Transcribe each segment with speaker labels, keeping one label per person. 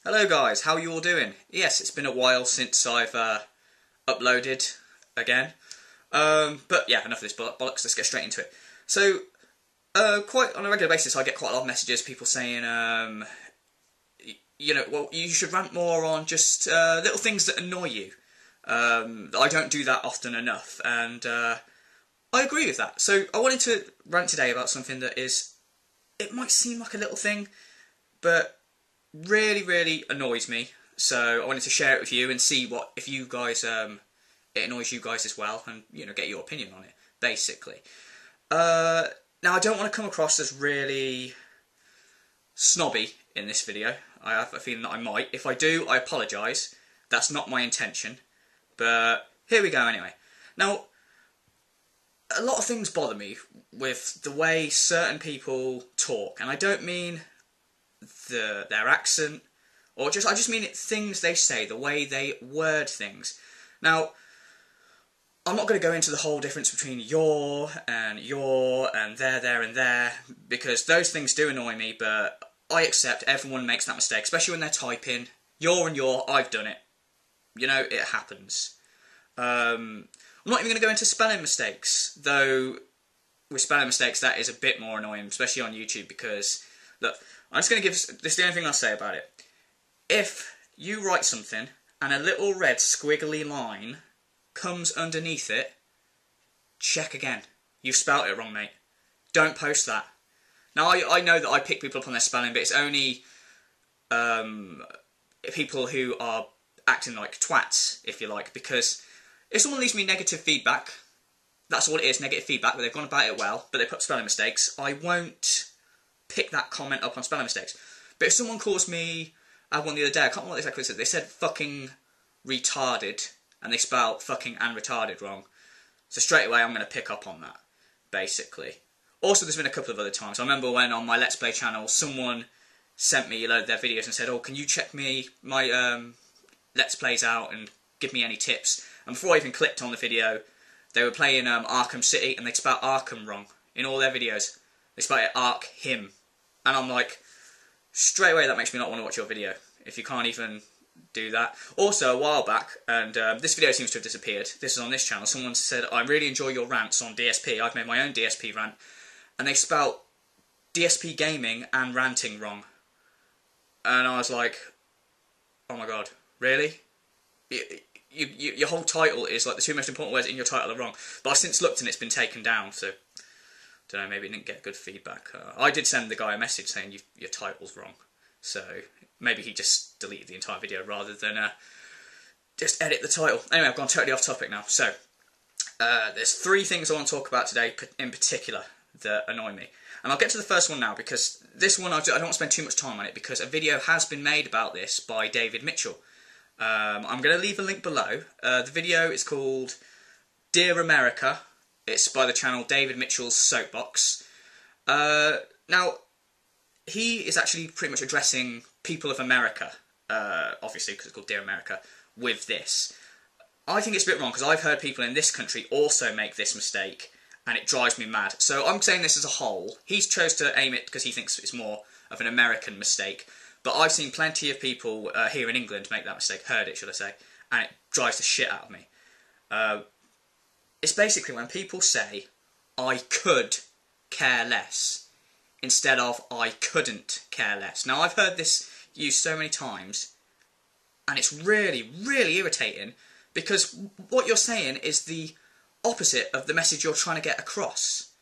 Speaker 1: Hello guys, how are you all doing? Yes, it's been a while since I've uploaded again. But yeah, enough of this bollocks, let's get straight into it. So, quite on a regular basis I get quite a lot of messages, people saying, you know, well, you should rant more on just little things that annoy you. I don't do that often enough, and I agree with that. So I wanted to rant today about something that is, it might seem like a little thing, but really annoys me. So I wanted to share it with you and see what, if you guys, it annoys you guys as well, and, you know, get your opinion on it, basically. Now I don't want to come across as really snobby in this video. I have a feeling that I might. If I do, I apologise. That's not my intention. But here we go anyway. Now, a lot of things bother me with the way certain people talk, and I don't mean their accent, or I just mean things they say, the way they word things. Now, I'm not going to go into the whole difference between your and there and there, because those things do annoy me, but I accept everyone makes that mistake, especially when they're typing. Your and your, I've done it. You know, it happens. I'm not even going to go into spelling mistakes, though with spelling mistakes that is a bit more annoying, especially on YouTube, because, look, I'm just going to give this the only thing I'll say about it. If you write something and a little red squiggly line comes underneath it, check again. You've spelt it wrong, mate. Don't post that. Now, I know that I pick people up on their spelling, but it's only people who are acting like twats, if you like, because if someone leaves me negative feedback, that's all it is, negative feedback, but they've gone about it well, but they put spelling mistakes, I won't pick that comment up on spelling mistakes. But if someone calls me, I had one the other day, I can't remember what exactly they said, they said fucking retarded, and they spelled fucking and retarded wrong. So straight away I'm going to pick up on that, basically. Also, there's been a couple of other times. I remember when on my Let's Play channel, someone sent me a load of their videos and said, oh, can you check my Let's Plays out and give me any tips? And before I even clicked on the video, they were playing Arkham City, and they'd spelled Arkham wrong in all their videos. They spelled it Ark-him. And I'm like, straight away that makes me not want to watch your video, if you can't even do that. Also, a while back, and this video seems to have disappeared, this is on this channel, someone said, I really enjoy your rants on DSP. I've made my own DSP rant. And they spelt DSP gaming and ranting wrong. And I was like, oh my god, really? Your whole title is like the two most important words in your title are wrong. But I've since looked and it's been taken down, so don't know, maybe it didn't get good feedback. I did send the guy a message saying your title's wrong, so maybe he just deleted the entire video rather than just edit the title. Anyway, I've gone totally off topic now. So there's three things I want to talk about today in particular that annoy me. And I'll get to the first one now, because this one I don't want to spend too much time on it, because a video has been made about this by David Mitchell. I'm going to leave a link below. The video is called Dear America. It's by the channel David Mitchell's Soapbox. Now, he is actually pretty much addressing people of America, obviously because it's called Dear America, with this. I think it's a bit wrong, because I've heard people in this country also make this mistake, and it drives me mad. So I'm saying this as a whole. He's chose to aim it because he thinks it's more of an American mistake. But I've seen plenty of people here in England make that mistake, heard it, should I say, and it drives the shit out of me. It's basically when people say, I could care less, instead of I couldn't care less. Now, I've heard this used so many times, and it's really irritating, because what you're saying is the opposite of the message you're trying to get across.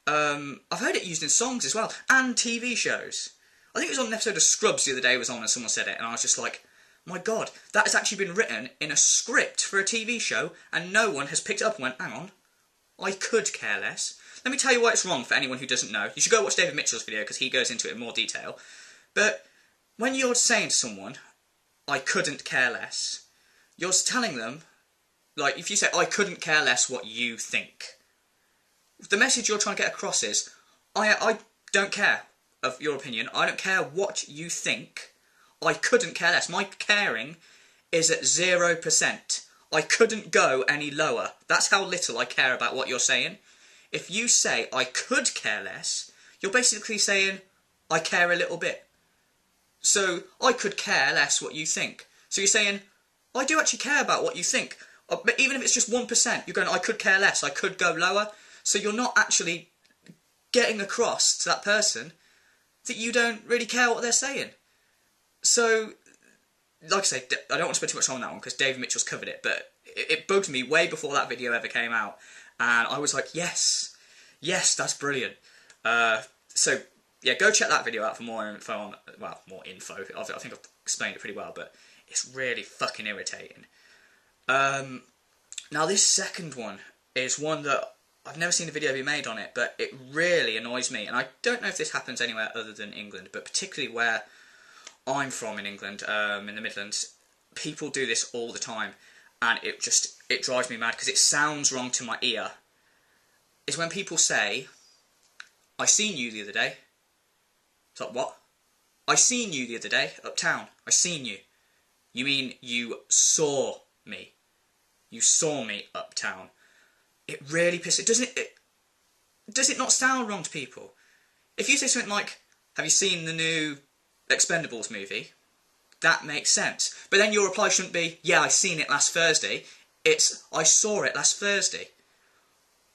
Speaker 1: I've heard it used in songs as well, and TV shows. I think it was on an episode of Scrubs the other day, was on and someone said it, and I was just like, my god, that has actually been written in a script for a TV show, and no one has picked it up and went, hang on, I could care less. Let me tell you why it's wrong for anyone who doesn't know. You should go watch David Mitchell's video, because he goes into it in more detail. But when you're saying to someone, I couldn't care less, you're telling them, like, if you say, I couldn't care less what you think, the message you're trying to get across is, I don't care of your opinion, I don't care what you think, I couldn't care less. My caring is at 0%. I couldn't go any lower. That's how little I care about what you're saying. If you say, I could care less, you're basically saying, I care a little bit. So I could care less what you think. So you're saying, I do actually care about what you think. But even if it's just 1%, you're going, I could care less, I could go lower. So you're not actually getting across to that person that you don't really care what they're saying. So, like I say, I don't want to spend too much time on that one because David Mitchell's covered it, but it bugged me way before that video ever came out. And I was like, yes, that's brilliant. So, yeah, go check that video out for more info on, well, more info. I think I've explained it pretty well, but it's really fucking irritating. Now this second one is one that I've never seen a video be made on it, but it really annoys me. And I don't know if this happens anywhere other than England, but particularly where I'm from in England, in the Midlands, people do this all the time. And it drives me mad because it sounds wrong to my ear. Is when people say, I seen you the other day. It's like, what? I seen you the other day, uptown. I seen you. You mean you saw me. You saw me uptown. It really pisses... Does it not sound wrong to people? If you say something like, have you seen the new Expendables movie? That makes sense. But then your reply shouldn't be, yeah, I seen it last Thursday. It's, I saw it last Thursday.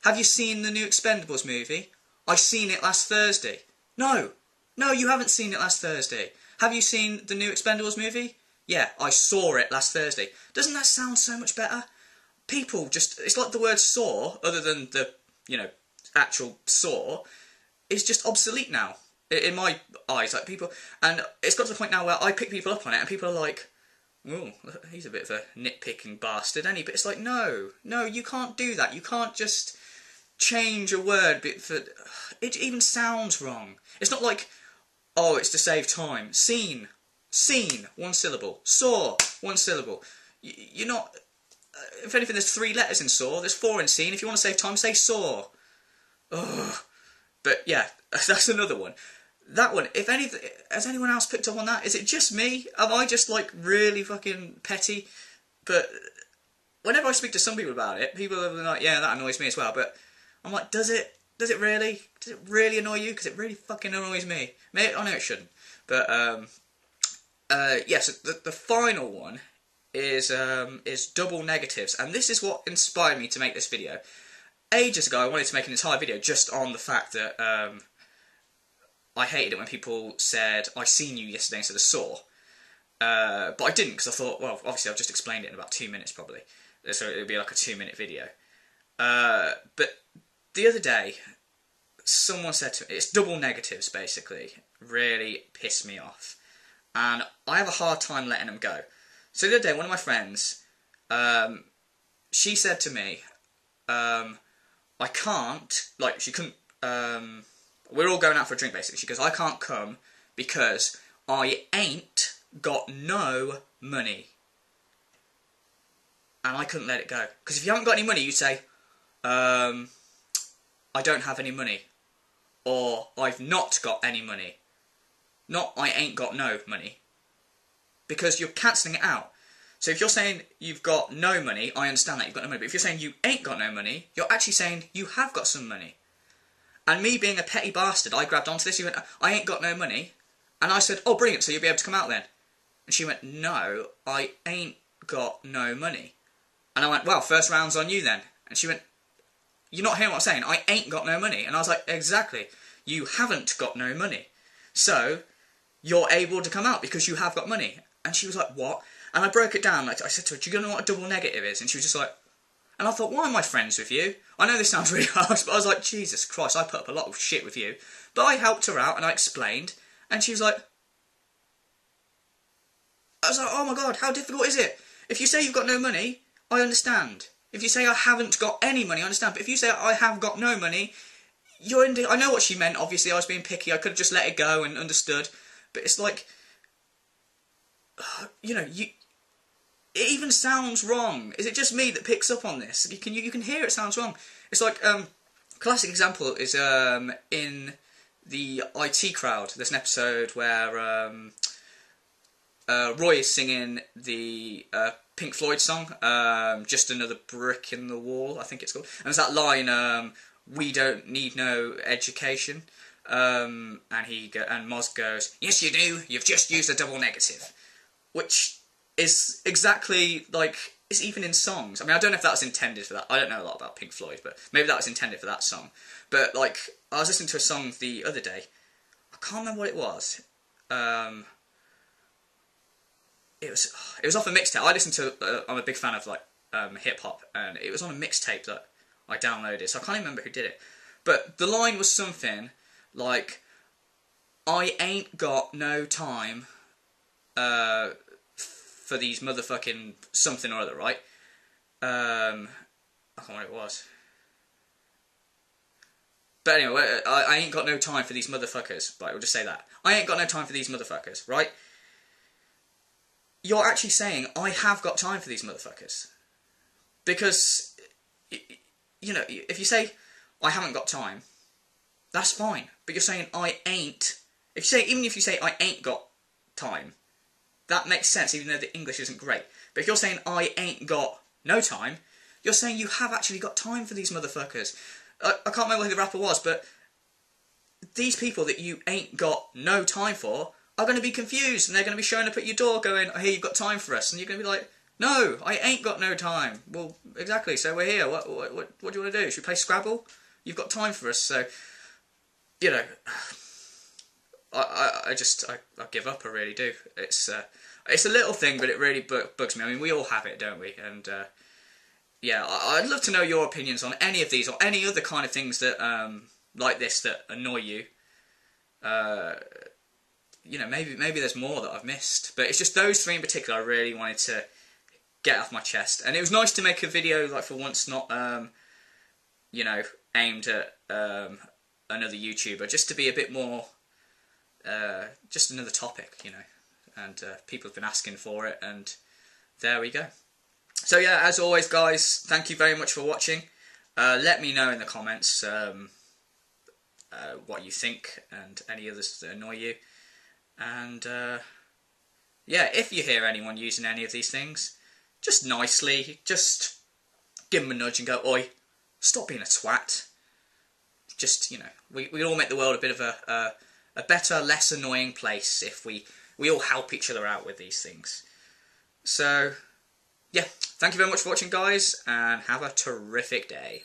Speaker 1: Have you seen the new Expendables movie? I seen it last Thursday. No, you haven't seen it last Thursday. Have you seen the new Expendables movie? Yeah, I saw it last Thursday. Doesn't that sound so much better? People just, it's like the word saw, other than the, actual saw, is just obsolete now. In my eyes, like people, and it's got to the point now where I pick people up on it and people are like, oh, he's a bit of a nitpicking bastard, ain't he? But it's like, no, you can't do that. You can't just change a word for, it even sounds wrong. It's not like, oh, it's to save time. Seen, one syllable. Saw, one syllable. You're not, if anything, there's 3 letters in saw, there's 4 in seen. If you want to save time, say saw. Ugh. But yeah, that's another one. That one, if anything, has anyone else picked up on that? Is it just me? Am I just like really fucking petty? But whenever I speak to some people about it, people are like, yeah, that annoys me as well. But I'm like, does it really? Does it really annoy you? Because it really fucking annoys me. Maybe, I know it shouldn't. But yeah, so the final one is double negatives. And this is what inspired me to make this video. Ages ago, I wanted to make an entire video just on the fact that I hated it when people said, I seen you yesterday instead of saw. But I didn't, because I thought, well, obviously I've just explained it in about 2 minutes probably. So it would be like a 2-minute video. But the other day, someone said to me, it's double negatives basically, really pissed me off. And I have a hard time letting them go. So the other day, one of my friends, she said to me, I can't, like, she couldn't, we're all going out for a drink, basically. She goes, I can't come because I ain't got no money. And I couldn't let it go. Because if you haven't got any money, you say, I don't have any money. Or, I've not got any money. Not, I ain't got no money. Because you're cancelling it out. So if you're saying you've got no money, I understand that you've got no money. But if you're saying you ain't got no money, you're actually saying you have got some money. And me being a petty bastard, I grabbed onto this. She went, I ain't got no money. And I said, oh, brilliant, so you'll be able to come out then. And she went, no, I ain't got no money. And I went, well, first round's on you then. And she went, you're not hearing what I'm saying. I ain't got no money. And I was like, exactly. You haven't got no money. So, you're able to come out because you have got money. And she was like, what? And I broke it down. Like, I said to her, do you know what a double negative is? And she was just like, and I thought, why am I friends with you? I know this sounds really harsh, but I was like, Jesus Christ, I put up a lot of shit with you. But I helped her out and I explained. And she was like, I was like, oh my God, how difficult is it? If you say you've got no money, I understand. If you say I haven't got any money, I understand. But if you say I have got no money, you're in. I know what she meant. Obviously, I was being picky. I could have just let it go and understood. But it's like, you know, it even sounds wrong. Is it just me that picks up on this? You can hear it sounds wrong. It's like, classic example is in the IT Crowd. There's an episode where Roy is singing the Pink Floyd song, Just Another Brick in the Wall, I think it's called. And there's that line, we don't need no education. And Moz goes, "Yes, you do. You've just used a double negative," which is exactly like it's even in songs. I mean, I don't know if that was intended for that. I don't know a lot about Pink Floyd, but maybe that was intended for that song. But like, I was listening to a song the other day. I can't remember what it was. It was off a mixtape. I listen to. I'm a big fan of like hip hop, and it was on a mixtape that I downloaded. So I can't remember who did it. But the line was something like, "I ain't got no time for these motherfucking something or other," right? I can't remember what it was. But anyway, I ain't got no time for these motherfuckers. Right, we'll just say that. I ain't got no time for these motherfuckers, right? You're actually saying, I have got time for these motherfuckers. Because, you know, if you say, I haven't got time, that's fine. But you're saying, I ain't. Even if you say, I ain't got time, that makes sense, even though the English isn't great. But if you're saying, I ain't got no time, you're saying you have actually got time for these motherfuckers. I can't remember who the rapper was, but these people that you ain't got no time for are going to be confused, and they're going to be showing up at your door going, "Oh, hey, you've got time for us," and you're going to be like, "No, I ain't got no time." Well, exactly, so we're here. What do you want to do? Should we play Scrabble? You've got time for us, so, you know, I give up, I really do. It's a little thing, but it really bugs me. I mean, we all have it, don't we? And, yeah, I'd love to know your opinions on any of these, or any other kind of things that, like this, that annoy you. You know, maybe there's more that I've missed, but it's just those three in particular I really wanted to get off my chest. And it was nice to make a video, like, for once, not, you know, aimed at another YouTuber, just to be a bit more, just another topic, you know. And people have been asking for it, and there we go. So yeah, as always, guys, thank you very much for watching. Let me know in the comments what you think, and any others that annoy you. And yeah, if you hear anyone using any of these things, just nicely, just give them a nudge and go, "Oi, stop being a twat." Just, you know, we all make the world a bit of a better, less annoying place if we all help each other out with these things. So, yeah, thank you very much for watching, guys, and have a terrific day.